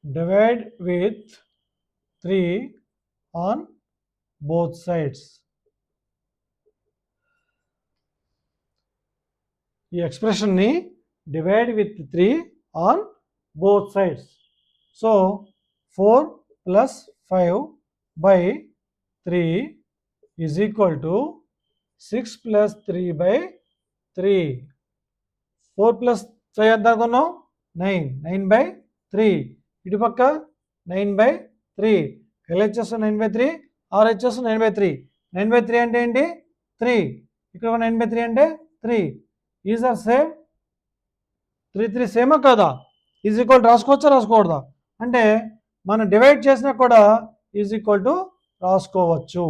divide with 3 on both sides. ఈ ఎక్స్ప్రెషన్ని divide with 3 on both sides. So 4 plus 5 by 3 is equal to 6 plus 3 by 3. 4 plus 5 ఎంత అనుకున్నాం? 9. 9 by 3. ఇటు పక్క 9 by 3. LHS 9 by 3, RHS 9 by 3. 9 by 3 అంటే ఏంటి? 3. ఇక్కడ 9 బై 3 అంటే 3. Is are same. 3 3 సేమా కదా? ఈజ్ ఈక్వల్ రాసుకోవచ్చా రాసుకోకూడదా? అంటే మనం డివైడ్ చేసినా కూడా ఈజ్ ఈక్వల్ టు రాసుకోవచ్చు.